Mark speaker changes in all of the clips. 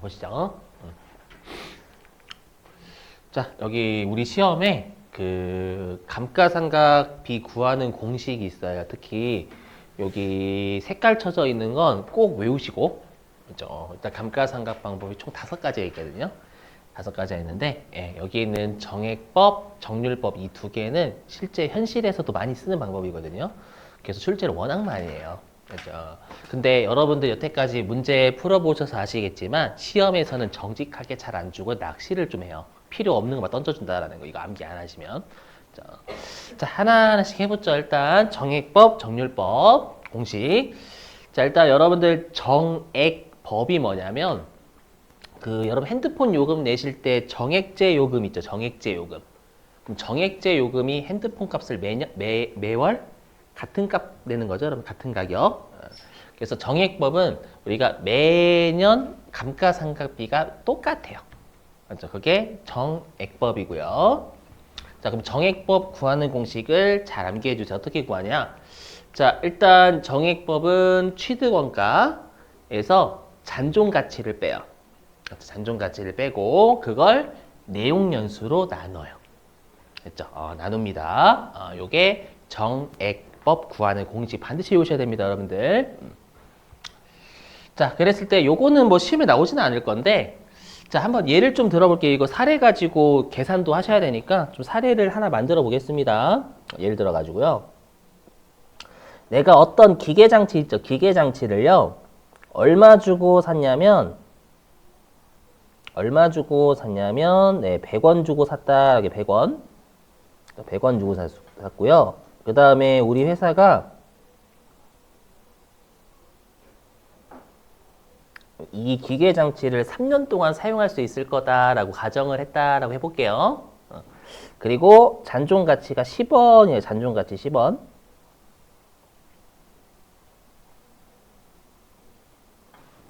Speaker 1: 보시죠. 자, 여기 우리 시험에 그 감가상각비 구하는 공식이 있어요. 특히 여기 색깔 쳐져 있는 건 꼭 외우시고, 그죠? 일단 감가상각 방법이 총 5가지가 있거든요. 5가지가 있는데, 예, 여기 있는 정액법, 정률법 이 2개는 실제 현실에서도 많이 쓰는 방법이거든요. 그래서 출제를 워낙 많이 해요. 그죠? 근데 여러분들 여태까지 문제 풀어보셔서 아시겠지만 시험에서는 정직하게 잘 안 주고 낚시를 좀 해요. 필요 없는 것만 던져준다라는 거 이거 암기 안 하시면. 자, 하나하나씩 해보죠. 일단 정액법, 정률법 공식. 자, 일단 여러분들 정액법이 뭐냐면 그 여러분 핸드폰 요금 내실 때 정액제 요금 있죠. 정액제 요금. 그럼 정액제 요금이 핸드폰 값을 매월 같은 값 내는 거죠. 여러분 같은 가격. 그래서 정액법은 우리가 매년 감가상각비가 똑같아요. 맞죠? 그게 정액법이고요. 자, 그럼 정액법 구하는 공식을 잘 암기해 주세요. 어떻게 구하냐? 자, 일단 정액법은 취득원가에서 잔존가치를 빼요. 잔존가치를 빼고 그걸 내용연수로 나눠요. 됐죠? 나눕니다. 요게 정액법 구하는 공식 반드시 외우셔야 됩니다, 여러분들. 자, 그랬을 때 요거는 뭐 시험에 나오지는 않을 건데 자, 한번 예를 좀 들어볼게요. 이거 사례 가지고 계산도 하셔야 되니까 좀 사례를 하나 만들어 보겠습니다. 예를 들어 가지고요. 내가 어떤 기계장치 있죠? 기계장치를요. 얼마 주고 샀냐면 네, 100원 주고 샀다. 이렇게 100원. 100원 주고 샀고요. 그 다음에 우리 회사가 이 기계 장치를 3년 동안 사용할 수 있을 거다라고 가정을 했다라고 해볼게요. 그리고 잔존 가치가 10원이에요. 잔존 가치 10원.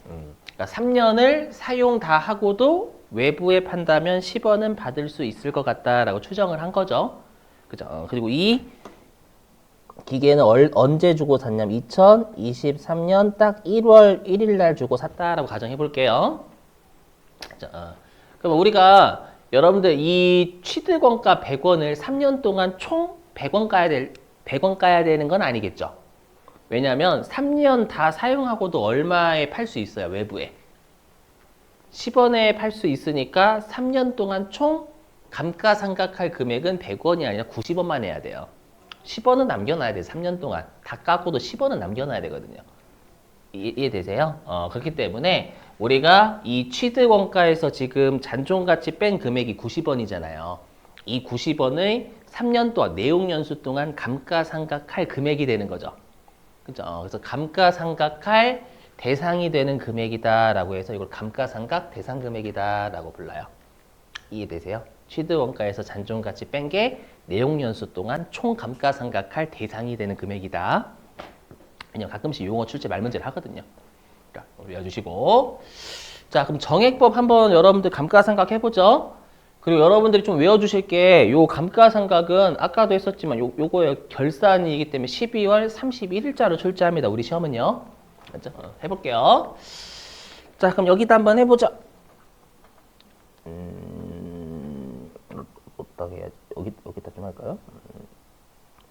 Speaker 1: 그러니까 3년을 사용 다 하고도 외부에 판다면 10원은 받을 수 있을 것 같다라고 추정을 한 거죠. 그죠? 그리고 이 기계는 언제 주고 샀냐면 2023년 딱 1월 1일 날 주고 샀다라고 가정해 볼게요. 자, 그럼 우리가 여러분들 이 취득원가 100원을 3년 동안 총 100원 까야 되는 건 아니겠죠. 왜냐하면 3년 다 사용하고도 얼마에 팔 수 있어요, 외부에. 10원에 팔 수 있으니까 3년 동안 총 감가상각할 금액은 100원이 아니라 90원만 해야 돼요. 10원은 남겨놔야 돼요. 3년 동안. 다 까고도 10원은 남겨놔야 되거든요. 이해되세요? 그렇기 때문에 우리가 이 취득원가에서 지금 잔존가치 뺀 금액이 90원이잖아요. 이 90원의 3년 동안, 내용연수 동안 감가상각할 금액이 되는 거죠. 그죠? 그래서 감가상각할 대상이 되는 금액이다라고 해서 이걸 감가상각 대상 금액이다라고 불러요. 이해되세요? 취득원가에서 잔존가치 뺀 게 내용연수 동안 총 감가상각할 대상이 되는 금액이다. 왜냐면 가끔씩 용어 출제 말문제를 하거든요. 그러니까 외워주시고. 자, 그럼 정액법 한번 여러분들 감가상각 해보죠. 그리고 여러분들이 좀 외워주실 게 요 감가상각은 아까도 했었지만 요거의 결산이기 때문에 12월 31일자로 출제합니다. 우리 시험은요. 맞죠? 해볼게요. 자, 그럼 여기다 한번 해보죠. 어떻게 해야지? 여기다 좀 할까요?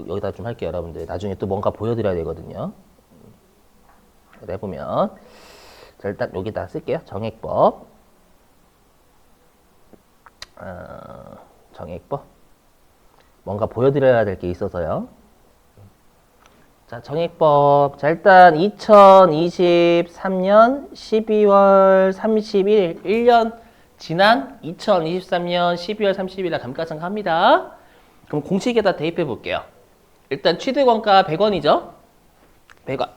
Speaker 1: 여기다 좀 할게요, 여러분들. 나중에 또 뭔가 보여드려야 되거든요. 해보면. 자, 일단 여기다 쓸게요. 정액법. 정액법. 뭔가 보여드려야 될 게 있어서요. 자, 정액법. 자, 일단 2023년 12월 31일, 1년 지난 2023년 12월 30일 날 감가상각 합니다. 그럼 공식에다 대입해 볼게요. 일단 취득원가 100원이죠? 100원.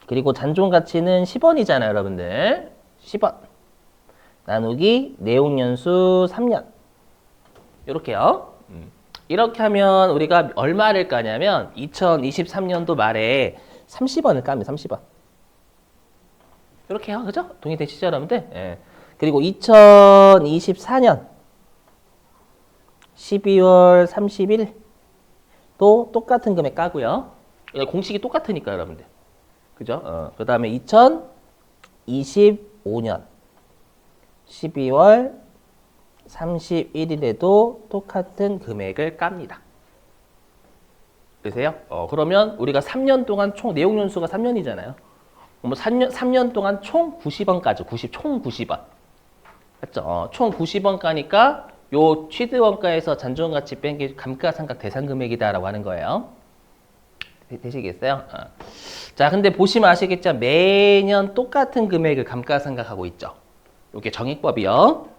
Speaker 1: 그리고 잔존가치는 10원이잖아요, 여러분들. 10원. 나누기 내용연수 3년. 이렇게요. 이렇게 하면 우리가 얼마를 까냐면 2023년도 말에 30원을 까면 30원. 이렇게 해요. 그죠? 동의되시죠, 여러분들? 예. 그리고 2024년 12월 30일 또 똑같은 금액 까고요. 공식이 똑같으니까, 여러분들. 그죠? 그 다음에
Speaker 2: 25년 12월 31일에도 똑같은 금액을 깝니다. 그러세요? 그러면 우리가 3년 동안 총 내용 연수가 3년이잖아요. 뭐 3년 동안 총 90원까지, 총 90원. 맞죠? 총 90원 가니까 요 취득 원가에서 잔존가치 뺀 게 감가상각 대상 금액이다라고 하는 거예요. 되시겠어요? 자, 근데 보시면 아시겠죠? 매년 똑같은 금액을 감가상각하고 있죠. 이게 정액법이요.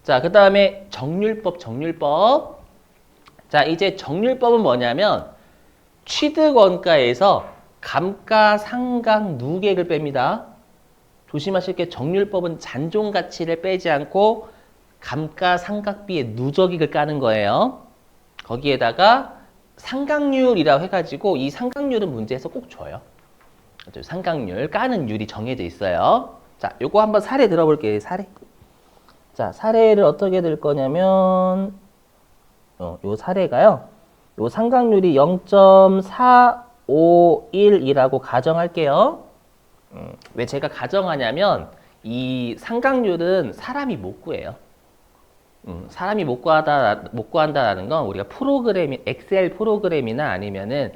Speaker 2: 자, 그 다음에 정률법. 자, 이제 정률법은 뭐냐면 취득 원가에서 감가상각 누계를 뺍니다. 조심하실 게 정률법은 잔존가치를 빼지 않고 감가상각비의 누적액을 까는 거예요. 거기에다가 상각률이라고 해가지고 이 상각률은 문제에서 꼭 줘요. 상각률 까는 율이 정해져 있어요. 자, 요거 한번 사례 들어볼게요. 사례. 자, 사례를 어떻게 들 거냐면 요 사례가요. 요 상각률이 0.451이라고 가정할게요. 왜 제가 가정하냐면 이 상각률은 사람이 못 구해요. 사람이 못 구한다라는 건 우리가 프로그램이 엑셀 프로그램이나 아니면은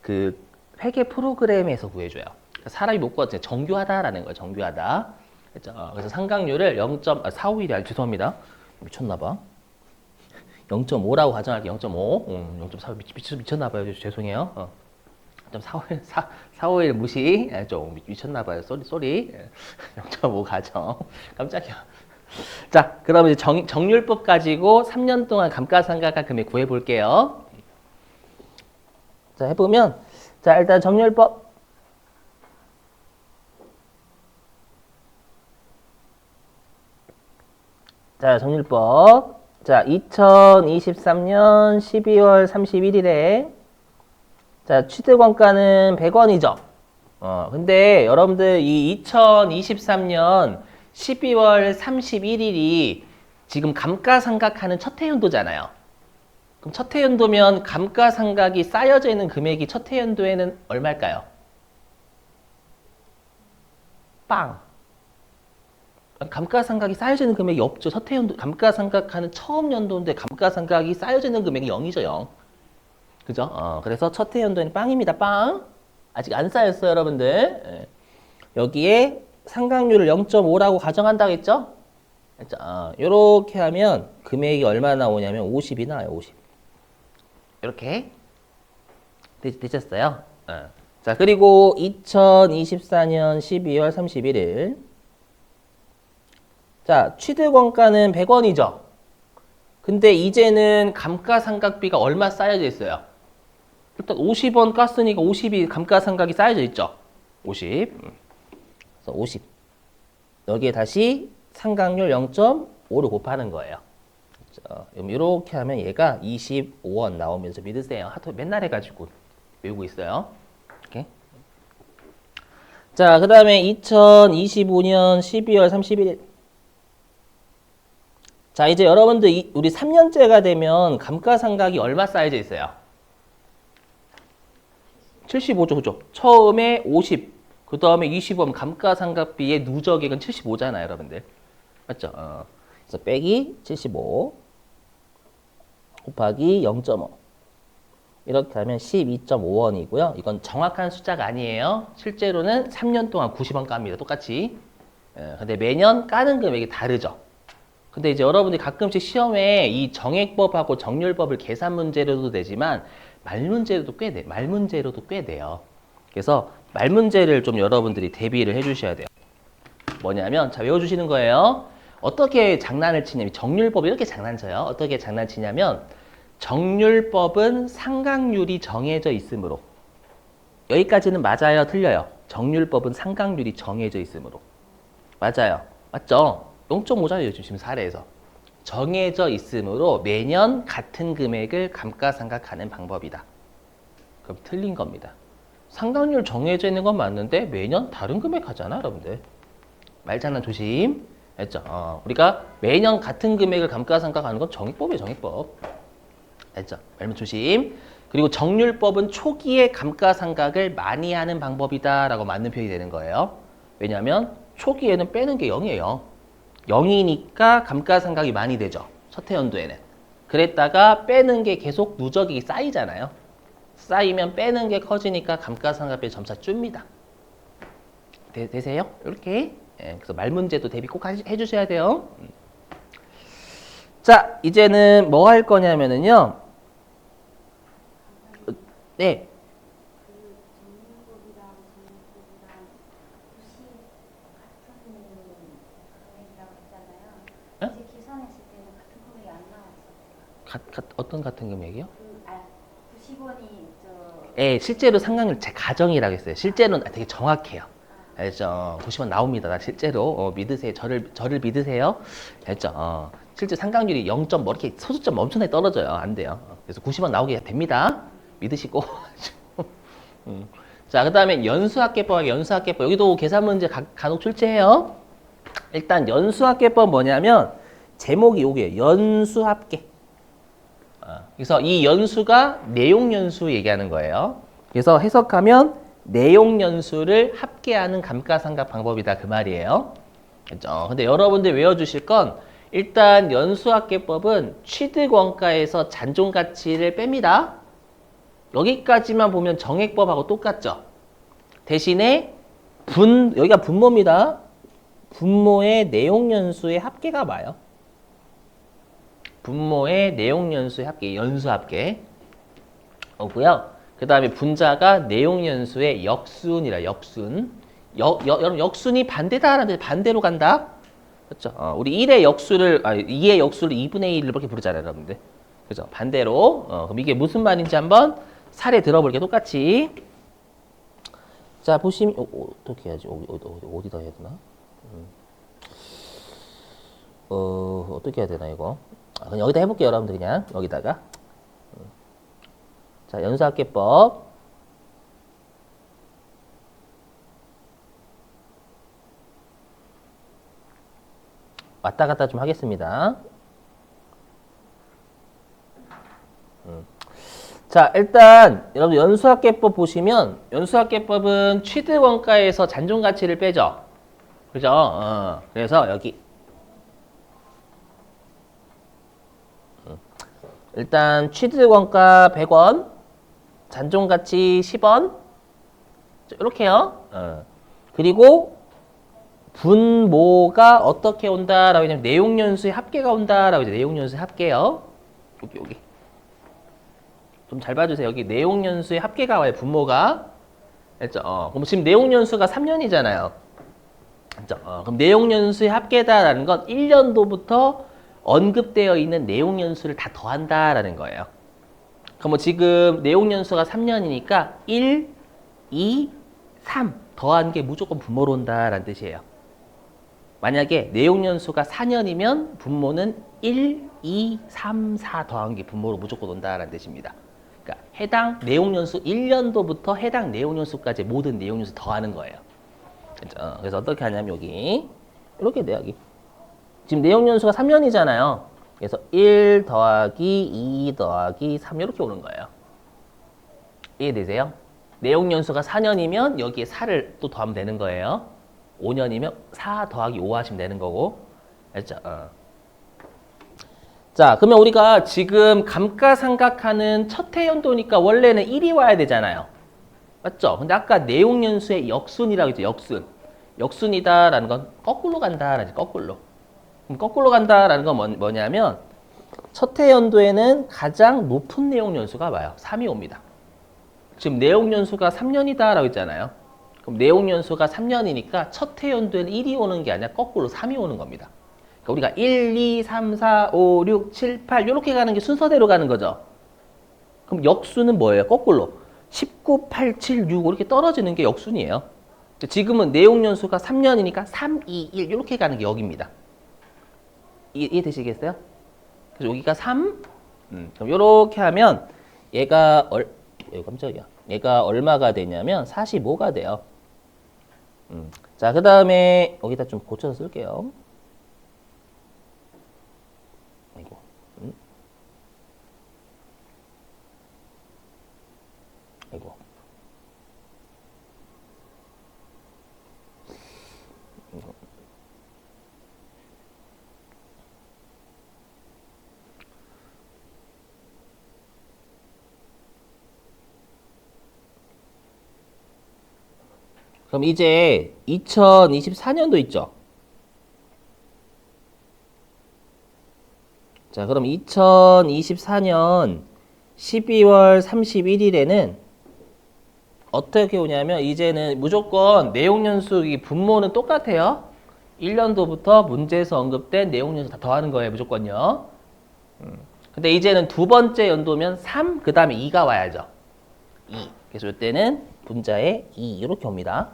Speaker 2: 그 회계 프로그램에서 구해줘요. 사람이 못 구하죠. 정교하다라는 거예요. 정교하다. 그렇죠? 그래서 상각률을 0.451이 아니 죄송합니다. 미쳤나봐. 0.5라고 가정할게요. 0.5. 0.4 미쳤나봐요. 죄송해요. 451 무시. 좀 미쳤나봐요. 쏘리. 0.5 가정. 깜짝이야. 자, 그럼 이제 정률법 가지고 3년 동안 감가상각한 금액 구해볼게요. 자, 해보면, 자, 일단 정률법. 자, 정률법. 자, 2023년 12월 31일에 자, 취득원가는 100원이죠. 근데 여러분들 이 2023년 12월 31일이 지금 감가상각하는 첫 해연도잖아요. 그럼 첫 해연도면 감가상각이 쌓여져 있는 금액이 첫 해연도에는 얼마일까요? 빵. 감가상각이 쌓여져 있는 금액이 없죠. 첫 해연도 감가상각하는 처음 연도인데 감가상각이 쌓여져 있는 금액이 0이죠, 0. 그죠? 그래서 첫 해연도에는 빵입니다. 빵. 아직 안 쌓였어요, 여러분들. 예. 여기에 상각률을 0.5라고 가정한다고 했죠? 이렇게 하면 금액이 얼마 나오냐면 50이 나와요. 50. 이렇게 되셨어요? 자, 그리고 2024년 12월 31일 자, 취득원가는 100원이죠? 근데 이제는 감가상각비가 얼마 쌓여져 있어요? 일단 50원 깠으니까 50이 감가상각이 쌓여져 있죠? 50. 그래서 50. 여기에 다시 상각률 0.5를 곱하는 거예요. 이렇게 하면 얘가 25원 나오면서 믿으세요. 하도 맨날 해가지고 외우고 있어요. 이렇게. 자, 그 다음에 2025년 12월 31일. 자, 이제 여러분들 우리 3년째가 되면 감가상각이 얼마 쌓여져 있어요? 75죠, 그죠? 처음에 50, 그 다음에 20원 감가상각비의 누적액은 75잖아요, 여러분들. 맞죠? 그래서 빼기 75 곱하기 0.5 이렇게 하면 12.5원이고요. 이건 정확한 숫자가 아니에요. 실제로는 3년 동안 90원 깝니다. 똑같이. 근데 매년 까는 금액이 다르죠. 근데 이제 여러분들이 가끔씩 시험에 이 정액법하고 정률법을 계산 문제로도 되지만 말 문제로도 꽤 돼요. 그래서 말 문제를 좀 여러분들이 대비를 해주셔야 돼요. 뭐냐면 자 외워주시는 거예요. 어떻게 장난을 치냐면 정률법 이렇게 장난쳐요. 어떻게 장난치냐면 정률법은 상각률이 정해져 있으므로 여기까지는 맞아요, 틀려요? 정률법은 상각률이 정해져 있으므로 맞아요, 맞죠? 0.5잖아요, 지금 사례에서. 정해져 있으므로 매년 같은 금액을 감가상각하는 방법이다. 그럼 틀린 겁니다. 상각률 정해져 있는 건 맞는데 매년 다른 금액 하잖아, 여러분들. 말장난 조심. 알죠? 우리가 매년 같은 금액을 감가상각하는 건 정액법이에요, 정액법. 알죠? 말문 조심. 그리고 정률법은 초기에 감가상각을 많이 하는 방법이다 라고 맞는 표현이 되는 거예요. 왜냐하면 초기에는 빼는 게 0이에요. 0이니까 감가상각이 많이 되죠. 첫 해연도에는. 그랬다가 빼는 게 계속 누적이 쌓이잖아요. 쌓이면 빼는 게 커지니까 감가상각비 점차 줍니다. 되세요? 이렇게. 예, 그래서 말 문제도 대비 꼭 해주셔야 돼요. 자, 이제는 뭐 할 거냐면은요. 네.
Speaker 3: 그 전문법이랑 전문법이랑 혹시 같은 금액이라고 했잖아요.
Speaker 2: 에?
Speaker 3: 이제 계산했을 때는 같은 금액이 안 나왔어요.
Speaker 2: 어떤 같은 금액이요?
Speaker 3: 90원이
Speaker 2: 예, 실제로 상각률 제 가정이라고 했어요. 실제로는 되게 정확해요. 알죠? 90원 나옵니다. 나 실제로 믿으세요. 저를 믿으세요. 알죠? 실제 상각률이 0. 뭐 이렇게 소수점 엄청나게 떨어져요. 안 돼요. 그래서 90원 나오게 됩니다. 믿으시고. 자, 그 다음에 연수합계법, 여기도 계산 문제 간혹 출제해요. 일단 연수합계법 뭐냐면 제목이 요게 연수합계. 그래서 이 연수가 내용 연수 얘기하는 거예요. 그래서 해석하면 내용 연수를 합계하는 감가상각 방법이다 그 말이에요. 그렇죠? 근데 여러분들 외워주실 건 일단 연수합계법은 취득원가에서 잔존가치를 뺍니다. 여기까지만 보면 정액법하고 똑같죠. 대신에 여기가 분모입니다. 분모의 내용 연수의 합계가 와요. 분모의 내용 연수의 합계, 연수합계 오고요. 그 다음에 분자가 내용 연수의 역순이라 역순. 여러분 역순이 반대다라는데 반대로 간다. 그렇죠? 우리 1의 역수를 2의 역수를 2분의 1 이렇게 부르잖아요, 여러분들. 그죠? 반대로. 그럼 이게 무슨 말인지 한번 사례 들어볼게요. 똑같이. 자, 보시면 어떻게 해야지? 어디다 해야 되나? 어떻게 해야 되나 이거? 그냥 여기다 해볼게요, 여러분들. 그냥 여기다가. 자, 연수합계법. 왔다 갔다 좀 하겠습니다. 자, 일단 여러분 연수합계법 보시면 연수합계법은 취득원가에서 잔존가치를 빼죠. 그죠? 그래서 여기 일단 취득원가 100원, 잔존가치 10원 이렇게요. 그리고 분모가 어떻게 온다라고 하냐면 내용연수의 합계가 온다라고 이제 내용연수의 합계요. 여기 좀 잘 봐주세요. 여기 내용연수의 합계가 와요. 분모가. 알죠? 그럼 지금 내용연수가 3년이잖아요. 알죠? 그럼 내용연수의 합계다라는 건 1년도부터 언급되어 있는 내용연수를 다 더한다라는 거예요. 그럼 뭐 지금 내용연수가 3년이니까 1, 2, 3 더한 게 무조건 분모로 온다라는 뜻이에요. 만약에 내용연수가 4년이면 분모는 1, 2, 3, 4 더한 게 분모로 무조건 온다라는 뜻입니다. 그러니까 해당 내용연수 1년도부터 해당 내용연수까지 모든 내용연수 더하는 거예요. 그렇죠? 그래서 어떻게 하냐면 여기 이렇게 돼요. 여기. 지금 내용연수가 3년이잖아요. 그래서 1 더하기 2 더하기 3 이렇게 오는 거예요. 이해되세요? 내용연수가 4년이면 여기에 4를 또 더하면 되는 거예요. 5년이면 4 더하기 5 하시면 되는 거고. 알죠? 자, 그러면 우리가 지금 감가상각하는 첫 해연도니까 원래는 1이 와야 되잖아요. 맞죠? 근데 아까 내용연수의 역순이라고 했죠. 역순. 역순이다라는 건 거꾸로 간다라는 거죠. 거꾸로. 그럼 거꾸로 간다라는 건 뭐냐면 첫 해연도에는 가장 높은 내용연수가 와요. 3이 옵니다. 지금 내용연수가 3년이다라고 했잖아요. 그럼 내용연수가 3년이니까 첫 해연도에는 1이 오는 게 아니라 거꾸로 3이 오는 겁니다. 그러니까 우리가 1, 2, 3, 4, 5, 6, 7, 8 이렇게 가는 게 순서대로 가는 거죠. 그럼 역수는 뭐예요? 거꾸로 19, 8, 7, 6 이렇게 떨어지는 게 역순이에요. 지금은 내용연수가 3년이니까 3, 2, 1 이렇게 가는 게 역입니다. 이해되시겠어요? 그래서 여기가 3 그럼 이렇게 하면 얘가 깜짝이야. 얘가 얼마가 되냐면 45가 돼요. 자, 그 다음에 여기다 좀 고쳐서 쓸게요. 아이고. 아이고. 이거. 그럼 이제 2024년도 있죠? 자, 그럼 2024년 12월 31일에는 어떻게 오냐면 이제는 무조건 내용연수 이 분모는 똑같아요. 1년도부터 문제에서 언급된 내용연수 다 더하는 거예요. 무조건요. 근데 이제는 두 번째 연도면 3, 그 다음에 2가 와야죠. 2. 그래서 이때는 분자에 2 이렇게 옵니다.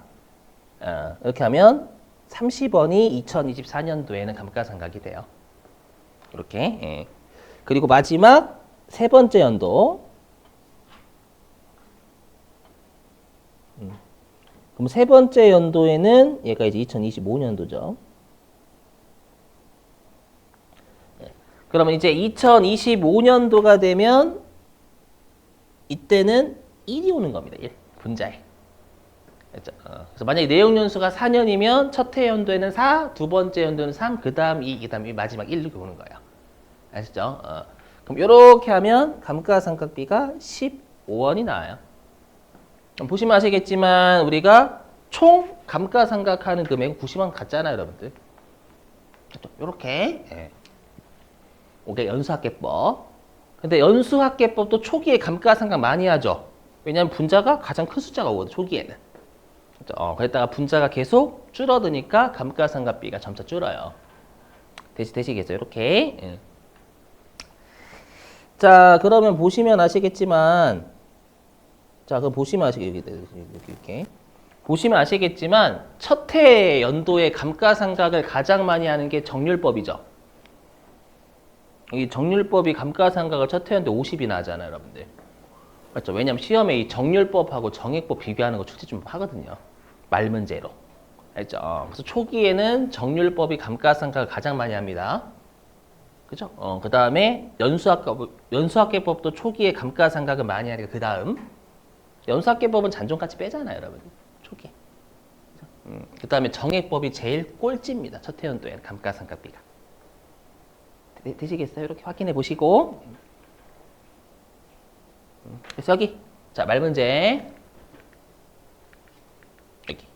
Speaker 2: 이렇게 하면 30원이 2024년도에는 감가상각이 돼요. 이렇게. 예. 그리고 마지막 세 번째 연도. 그럼 세 번째 연도에는 얘가 이제 2025년도죠. 그러면 이제 2025년도가 되면 이때는 1이 오는 겁니다. 1. 분자에. 그렇죠? 그래서 만약에 내용연수가 4년이면 첫 해 연도에는 4, 두 번째 연도는 3, 그 다음 2, 그 다음 마지막 1 이렇게 오는 거예요. 아시죠? 그럼 이렇게 하면 감가상각비가 15원이 나와요. 보시면 아시겠지만 우리가 총 감가상각하는 금액은 90원 같잖아요, 여러분들. 이렇게. 예. 이게 연수합계법. 근데 연수합계법도 초기에 감가상각 많이 하죠. 왜냐하면 분자가 가장 큰 숫자가 오거든, 초기에는. 그랬다가 분자가 계속 줄어드니까 감가상각비가 점차 줄어요. 되시겠어요? 이렇게. 예. 자, 그러면 보시면 아시겠지만, 자, 그럼 보시면 이렇게. 보시면 아시겠지만, 첫 해 연도에 감가상각을 가장 많이 하는 게 정률법이죠. 이 정률법이 감가상각을 첫 해 연도에 50이 나잖아요, 여러분들. 맞죠? 왜냐면 시험에 이 정률법하고 정액법 비교하는 거 출제 좀 하거든요. 말문제로. 알죠? 그래서 초기에는 정률법이 감가상각을 가장 많이 합니다. 그죠? 그 다음에 연수학계법도 초기에 감가상각을 많이 하니까 그 다음. 연수학계법은 잔존같이 빼잖아요, 여러분. 초기에. 그 다음에 정액법이 제일 꼴찌입니다. 첫 해 연도에는 감가상각비가. 되시겠어요? 이렇게 확인해 보시고. 그래서 여기. 자, 말문제. 여기.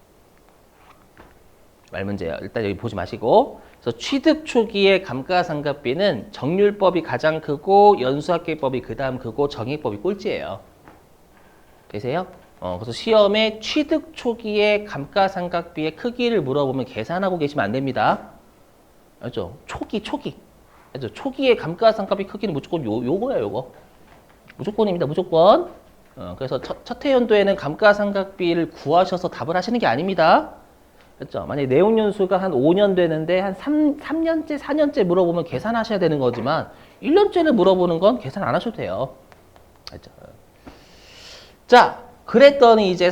Speaker 2: 말문제요. 일단 여기 보지 마시고. 그래서 취득 초기의 감가상각비는 정률법이 가장 크고 연수학계법이 그 다음 크고 정액법이 꼴찌예요. 되세요? 그래서 시험에 취득 초기의 감가상각비의 크기를 물어보면 계산하고 계시면 안 됩니다. 알죠? 초기. 알죠? 초기의 감가상각비 크기는 무조건 요거야, 요거. 무조건입니다, 무조건. 그래서 첫 해 연도에는 감가상각비를 구하셔서 답을 하시는 게 아닙니다. 그렇죠? 만약에 내용연수가 한 5년 되는데 한 3년째, 4년째 물어보면 계산하셔야 되는 거지만 1년째를 물어보는 건 계산 안 하셔도 돼요. 알죠? 자, 그랬더니 이제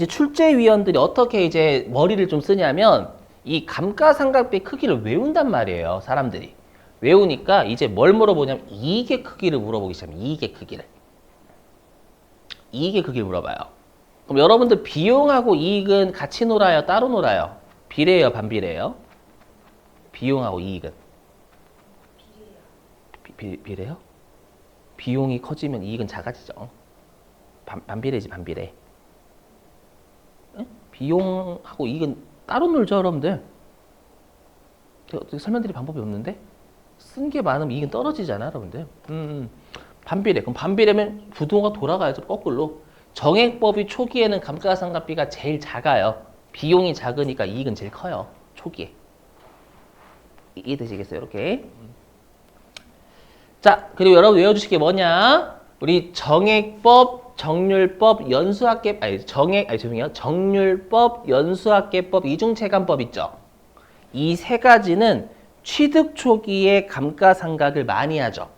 Speaker 2: 출제위원들이 어떻게 이제 머리를 좀 쓰냐면 이 감가상각비 크기를 외운단 말이에요, 사람들이. 외우니까 이제 뭘 물어보냐면 이익의 크기를 물어보기 시작합니다. 이익의 크기를 물어봐요. 그럼 여러분들 비용하고 이익은 같이 놀아요? 따로 놀아요? 비례해요? 반비례해요? 비용하고 이익은? 비례요? 비용이 커지면 이익은 작아지죠. 반비례지, 반비례. 에? 비용하고 이익은 따로 놀죠, 여러분들. 어떻게 설명드릴 방법이 없는데? 쓴 게 많으면 이익은 떨어지잖아, 여러분들. 반비례. 그럼 반비례면 부동호가 돌아가야죠, 거꾸로. 정액법이 초기에는 감가상각비가 제일 작아요. 비용이 작으니까 이익은 제일 커요, 초기에. 이해되시겠어요? 이렇게. 자, 그리고 여러분 외워주실 게 뭐냐? 우리 정액법, 정률법, 정률법, 연수학계법, 이중체감법 있죠? 이 세 가지는 취득 초기에 감가상각을 많이 하죠.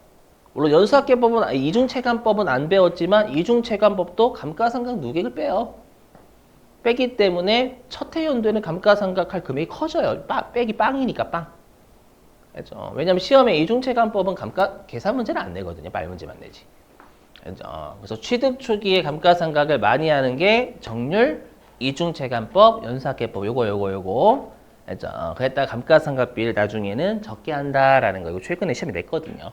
Speaker 2: 물론 연수학계법은 이중체감법은 안 배웠지만 이중체감법도 감가상각 누계를 빼요. 빼기 때문에 첫 해 연도에는 감가상각할 금액이 커져요. 빼기 빵이니까 빵. 알죠? 왜냐면 시험에 이중체감법은 계산 문제는 안 내거든요. 말 문제만 내지. 알죠? 그래서 취득 초기에 감가상각을 많이 하는 게 정률, 이중체감법, 연수학계법 요거. 알죠? 그랬다가 감가상각비를 나중에는 적게 한다라는 거. 이거 최근에 시험에 냈거든요.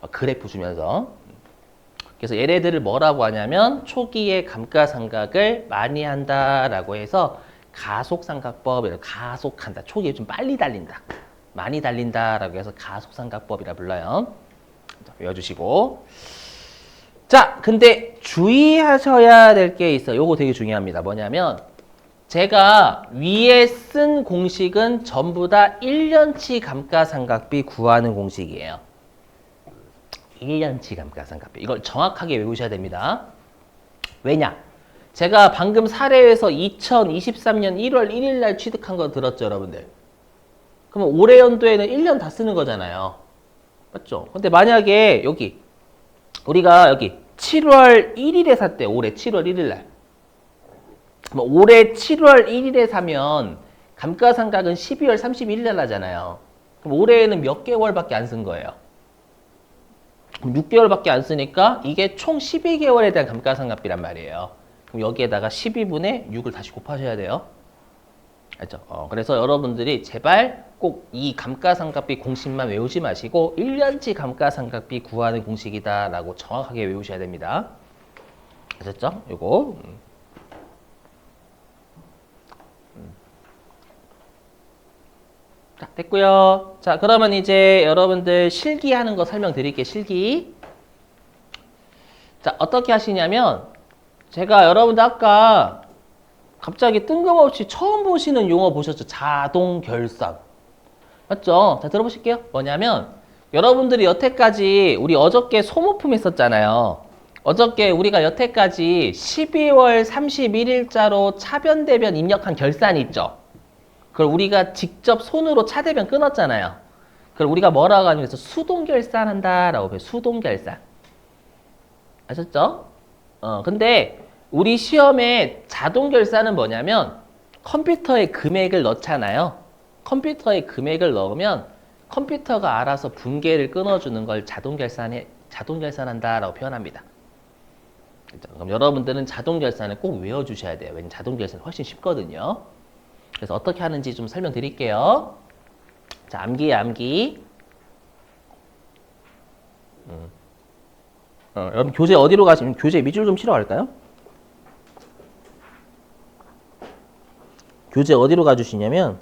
Speaker 2: 그래프 주면서. 그래서 얘네들을 뭐라고 하냐면 초기에 감가상각을 많이 한다라고 해서 가속삼각법이라고 가속한다. 초기에 좀 빨리 달린다. 많이 달린다라고 해서 가속삼각법이라 불러요. 자, 외워주시고. 자, 근데 주의하셔야 될 게 있어요. 요거 되게 중요합니다. 뭐냐면 제가 위에 쓴 공식은 전부 다 1년치 감가상각비 구하는 공식이에요. 1년치 감가상각비. 이걸 정확하게 외우셔야 됩니다. 왜냐? 제가 방금 사례에서 2023년 1월 1일 날 취득한 거 들었죠, 여러분들? 그러면 올해 연도에는 1년 다 쓰는 거잖아요. 맞죠? 근데 만약에 여기 우리가 여기 7월 1일에 샀대. 올해 7월 1일 날. 그럼 올해 7월 1일에 사면 감가상각은 12월 31일 날 하잖아요. 그럼 올해에는 몇 개월밖에 안 쓴 거예요? 그럼 6개월밖에 안 쓰니까 이게 총 12개월에 대한 감가상각비란 말이에요. 그럼 여기에다가 12분의 6을 다시 곱하셔야 돼요. 알죠? 그래서 여러분들이 제발 꼭 이 감가상각비 공식만 외우지 마시고 1년치 감가상각비 구하는 공식이다라고 정확하게 외우셔야 됩니다. 아셨죠? 요거. 자, 됐고요. 자, 그러면 이제 여러분들 실기하는 거 설명드릴게요. 실기. 자, 어떻게 하시냐면 제가 여러분들 아까 갑자기 뜬금없이 처음 보시는 용어 보셨죠? 자동결산. 맞죠? 자, 들어보실게요. 뭐냐면 여러분들이 여태까지 우리 어저께 소모품 했었잖아요. 어저께 우리가 여태까지 12월 31일자로 차변대변 입력한 결산이 있죠. 그걸 우리가 직접 손으로 차대변 끊었잖아요. 그걸 우리가 뭐라고 하냐면 수동결산한다라고 해요. 수동결산. 아셨죠? 근데 우리 시험에 자동결산은 뭐냐면 컴퓨터에 금액을 넣잖아요. 컴퓨터에 금액을 넣으면 컴퓨터가 알아서 분계를 끊어주는 걸 자동결산한다라고 표현합니다. 그럼 여러분들은 자동결산을 꼭 외워주셔야 돼요. 왜냐면 자동결산은 훨씬 쉽거든요. 그래서 어떻게 하는지 좀 설명드릴게요. 자, 암기. 여러분 교재 어디로 가시면 교재 밑줄 좀 치러 갈까요? 교재 어디로 가주시냐면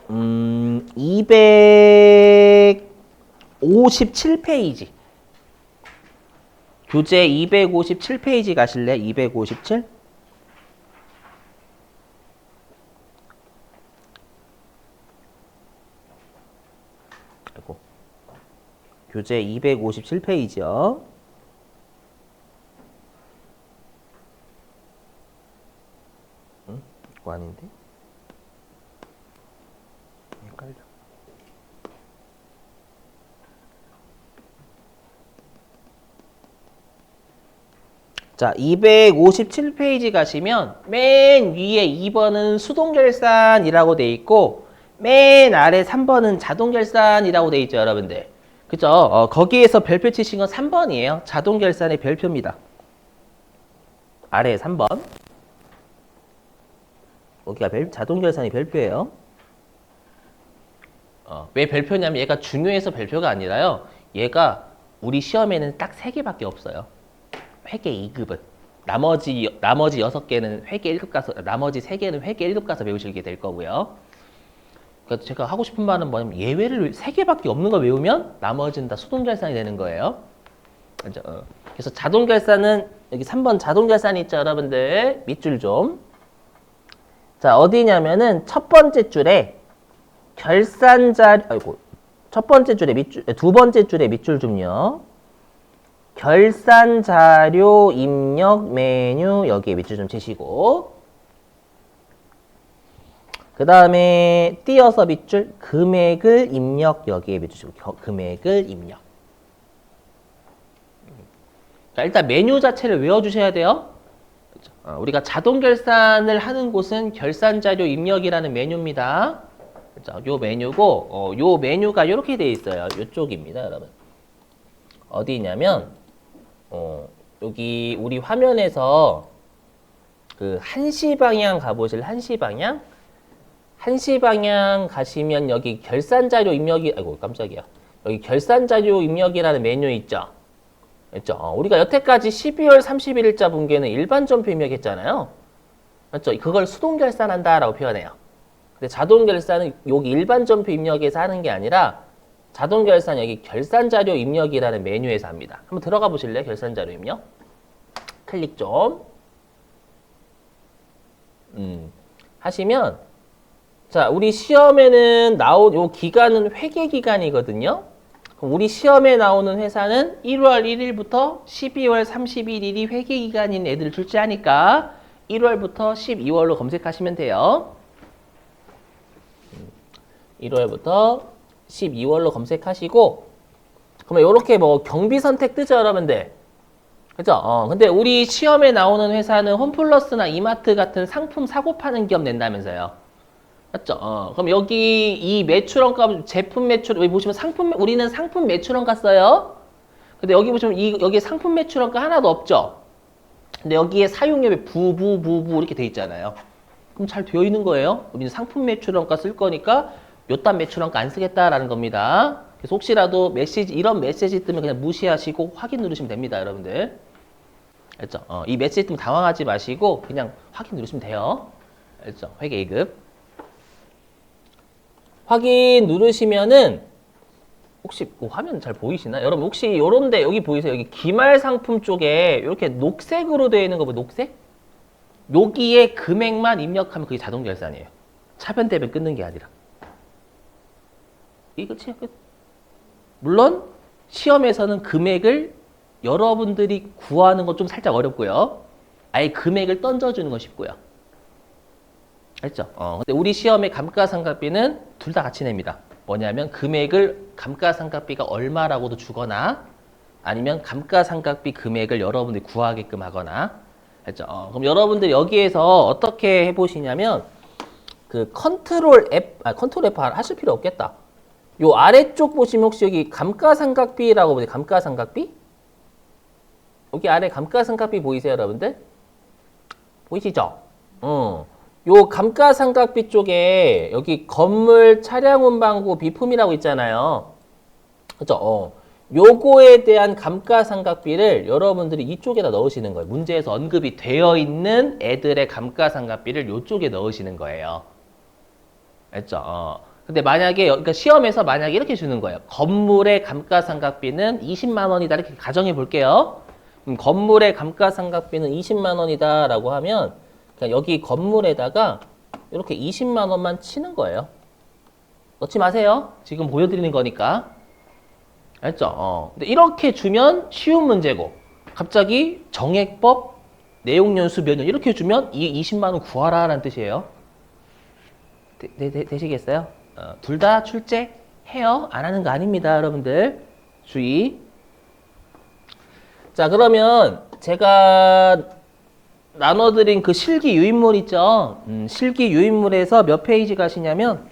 Speaker 2: 257페이지. 교재 257페이지 가실래? 257? 아이고. 교재 257페이지요. 이거 아닌데? 헷갈려. 자, 257페이지 가시면 맨 위에 2번은 수동결산이라고 돼 있고 맨 아래 3번은 자동결산이라고 돼 있죠, 여러분들. 그죠? 거기에서 별표 치신 건 3번이에요. 자동결산의 별표입니다. 아래 3번. 여기가 자동결산의 별표예요. 왜 별표냐면 얘가 중요해서 별표가 아니라요. 얘가 우리 시험에는 딱 3개밖에 없어요. 회계 2급은. 나머지 6개는 회계 1급 가서, 나머지 3개는 회계 1급 가서 배우시게 될 거고요. 그러니까 제가 하고 싶은 말은 뭐냐면 예외를 3개밖에 없는 걸 외우면 나머지는 다 수동결산이 되는 거예요. 그래서 자동결산은 여기 3번 자동결산이 있죠, 여러분들. 밑줄 좀. 자, 어디냐면은 첫 번째 줄에 결산자료, 아이고, 첫 번째 줄에 밑줄, 두 번째 줄에 밑줄 좀요. 결산자료 입력 메뉴 여기에 밑줄 좀 치시고 그 다음에 띄어서 밑줄 금액을 입력 여기에 밑줄 치시고 금액을 입력. 자, 일단 메뉴 자체를 외워주셔야 돼요. 우리가 자동결산을 하는 곳은 결산자료 입력이라는 메뉴입니다. 요 메뉴고 요 메뉴가 이렇게 되어 있어요. 이쪽입니다, 여러분. 어디냐면 여기 우리 화면에서 그 1시 방향 가보실 1시 방향? 1시 방향 가시면 여기 결산자료 입력이 아이고 깜짝이야. 여기 결산자료 입력이라는 메뉴 있죠? 있죠? 우리가 여태까지 12월 31일자 분기에는 일반 전표 입력했잖아요. 맞죠? 그걸 수동 결산한다라고 표현해요. 근데 자동 결산은 여기 일반 전표 입력에서 하는 게 아니라 자동 결산 여기 결산자료 입력이라는 메뉴에서 합니다. 한번 들어가 보실래요? 결산자료 입력. 클릭 좀. 하시면 자, 우리 시험에는 나온 요 기간은 회계 기간이거든요. 그럼 우리 시험에 나오는 회사는 1월 1일부터 12월 31일이 회계 기간인 애들을 출제하니까 1월부터 12월로 검색하시면 돼요. 1월부터 12월로 검색하시고 그러면 이렇게 뭐 경비 선택 뜨죠, 여러분들. 그죠? 근데 우리 시험에 나오는 회사는 홈플러스나 이마트 같은 상품 사고 파는 기업 낸다면서요. 맞죠? 그럼 여기 이 매출원가 제품 매출 여기 보시면 우리는 상품 매출원가 써요. 근데 여기 보시면 여기 상품 매출원가 하나도 없죠. 근데 여기에 사용료에 부부 이렇게 돼 있잖아요. 그럼 잘 되어 있는 거예요. 우리는 상품 매출원가 쓸 거니까 요딴 매출원가 안 쓰겠다라는 겁니다. 그래서 혹시라도 이런 메시지 뜨면 그냥 무시하시고 확인 누르시면 됩니다, 여러분들. 알죠? 이 메시지 뜨면 당황하지 마시고 그냥 확인 누르시면 돼요. 알죠? 회계 2급. 확인 누르시면은 혹시 화면 잘 보이시나? 여러분 혹시 요런데 여기 보이세요? 여기 기말 상품 쪽에 이렇게 녹색으로 되어 있는 거 보세요. 녹색? 여기에 금액만 입력하면 그게 자동 결산이에요. 차변 대변 끊는 게 아니라. 이거 끝. 물론 시험에서는 금액을 여러분들이 구하는 건 좀 살짝 어렵고요. 아예 금액을 던져주는 건 쉽고요. 알죠? 근데 우리 시험의 감가상각비는 둘 다 같이 냅니다. 뭐냐면 금액을 감가상각비가 얼마라고도 주거나 아니면 감가상각비 금액을 여러분들이 구하게끔 하거나 알죠? 그럼 여러분들 여기에서 어떻게 해보시냐면 그 컨트롤 F 하실 필요 없겠다. 요 아래쪽 보시면 혹시 여기 감가상각비라고 보세요. 감가상각비? 여기 아래 감가상각비 보이세요, 여러분들? 보이시죠? 요 감가상각비 쪽에 여기 건물, 차량 운반구, 비품이라고 있잖아요. 그죠? 요거에 대한 감가상각비를 여러분들이 이쪽에다 넣으시는 거예요. 문제에서 언급이 되어 있는 애들의 감가상각비를 요쪽에 넣으시는 거예요. 알죠? 근데 만약에 그러니까 시험에서 만약에 이렇게 주는 거예요. 건물의 감가상각비는 20만 원이다 이렇게 가정해 볼게요. 건물의 감가상각비는 20만 원이다라고 하면 그냥 여기 건물에다가 이렇게 20만 원만 치는 거예요. 넣지 마세요. 지금 보여드리는 거니까. 알죠? 근데 이렇게 주면 쉬운 문제고 갑자기 정액법, 내용연수 몇 년 이렇게 주면 이 20만 원 구하라라는 뜻이에요. 되시겠어요? 둘 다 출제해요. 안 하는 거 아닙니다, 여러분들. 주의. 자, 그러면 제가 나눠드린 그 실기 유인물 있죠? 실기 유인물에서 몇 페이지 가시냐면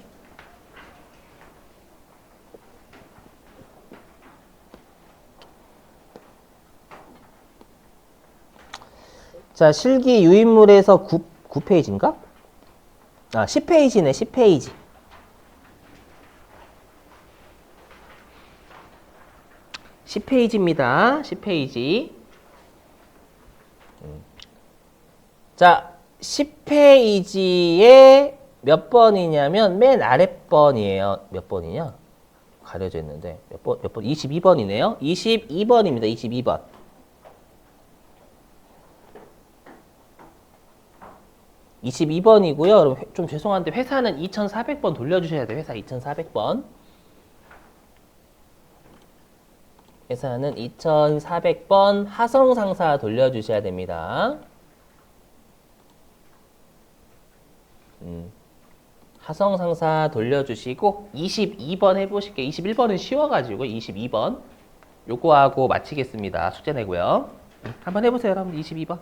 Speaker 2: 자, 실기 유인물에서 9페이지인가? 10페이지네, 10페이지. (10페이지입니다) 10페이지. 자, 10페이지에 몇 번이냐면 맨 아랫번이에요. 몇 번이냐? 가려져 있는데 몇 번? 22번이네요. 22번입니다. 22번. (22번이고요) 여러분 좀 죄송한데 회사는 2400번 돌려주셔야 돼요. 회사 2400번. 회사는 2400번 하성상사 돌려주셔야 됩니다. 하성상사 돌려주시고 22번 해보실게요. 21번은 쉬워가지고 22번 요거하고 마치겠습니다. 숙제 내고요. 한번 해보세요, 여러분. 22번.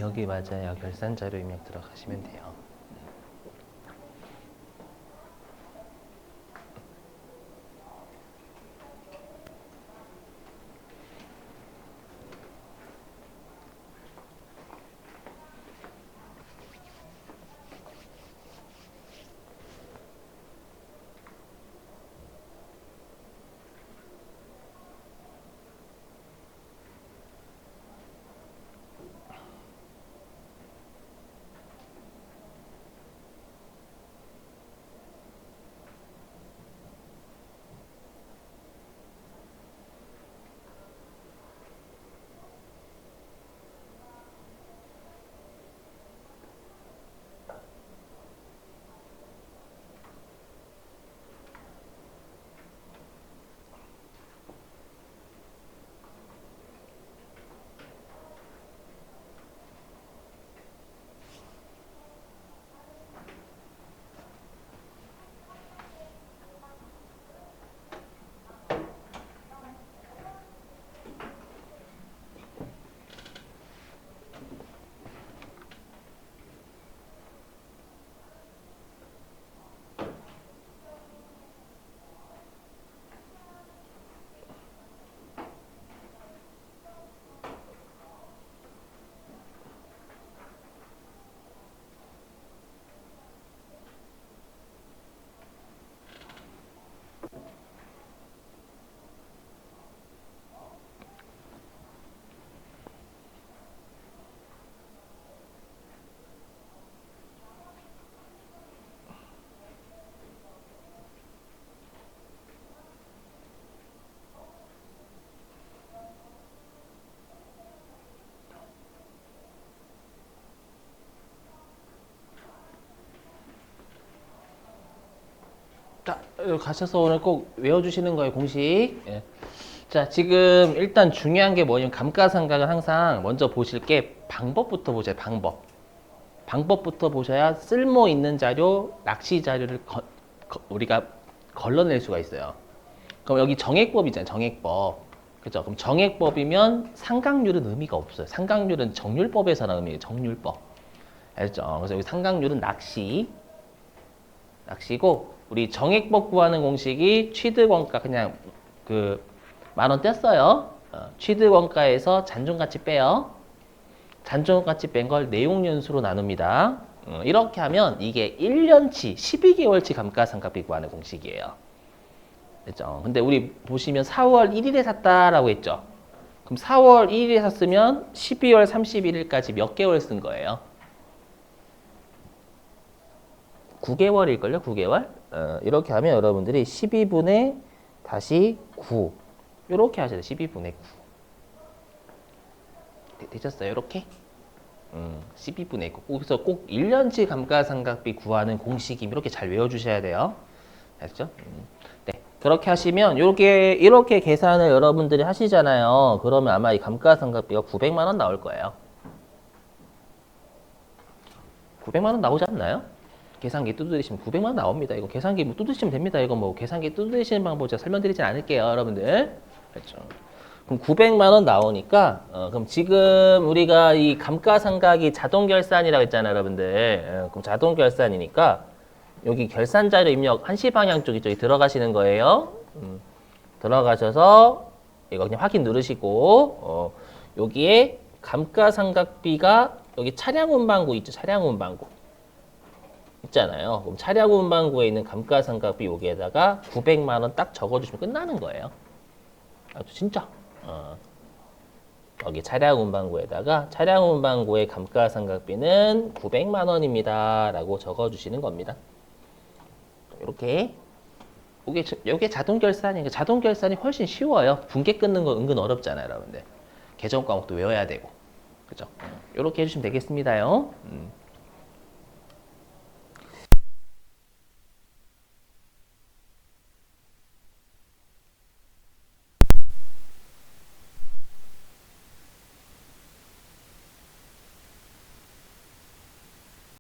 Speaker 2: 여기 맞아요. 결산 자료 입력 들어가시면 돼요. 자, 가셔서 오늘 꼭 외워주시는 거예요, 공식. 예. 자, 지금 일단 중요한 게 뭐냐면 감가상각은 항상 먼저 보실 게 방법부터 보세요, 방법. 방법부터 보셔야 쓸모 있는 자료, 낚시 자료를 우리가 걸러낼 수가 있어요. 그럼 여기 정액법이잖아요, 정액법. 그죠? 그럼 정액법이면 상각률은 의미가 없어요. 상각률은 정률법에서 나오는 의미예요, 정률법. 알죠? 그래서 여기 상각률은 낚시고, 우리 정액법 구하는 공식이 취득원가 그냥 그 10,000원 뗐어요. 취득원가에서 잔존가치 빼요. 잔존가치 뺀 걸 내용연수로 나눕니다. 이렇게 하면 이게 1년치, 12개월치 감가상각비 구하는 공식이에요. 됐죠? 근데 우리 보시면 4월 1일에 샀다라고 했죠? 그럼 4월 1일에 샀으면 12월 31일까지 몇 개월 쓴 거예요? 9개월일걸요? 9개월? 이렇게 하면 여러분들이 12분의 다시 9 이렇게 하셔야 돼요. 12분의 9 되셨어요? 이렇게? 12분의 9 그래서 꼭 1년치 감가상각비 구하는 공식이 이렇게 잘 외워주셔야 돼요. 알죠? 네. 그렇게 하시면 이렇게 계산을 여러분들이 하시잖아요. 그러면 아마 이 감가상각비가 900만 원 나올 거예요. 900만 원 나오지 않나요? 계산기 두드리시면 900만 원 나옵니다. 이거 계산기 뭐 두드리시면 됩니다. 이거 뭐 계산기 두드리시는 방법 제가 설명드리진 않을게요, 여러분들. 그렇죠. 그럼 900만 원 나오니까 그럼 지금 우리가 이 감가상각이 자동결산이라고 했잖아요, 여러분들. 그럼 자동결산이니까 여기 결산자료 입력 한시 방향 쪽이 들어가시는 거예요. 들어가셔서 이거 그냥 확인 누르시고 여기에 감가상각비가 여기 차량운반구 있죠, 차량운반구. 있잖아요. 그럼 차량운반구에 있는 감가상각비 여기에다가 900만 원 딱 적어주시면 끝나는 거예요. 진짜. 여기 차량운반구에다가 차량운반구의 감가상각비는 900만 원입니다. 라고 적어주시는 겁니다. 이렇게. 이게 자동결산이니까 자동결산이 훨씬 쉬워요. 분계 끊는 거 은근 어렵잖아요, 여러분들. 계정 과목도 외워야 되고. 그죠? 이렇게 해주시면 되겠습니다요.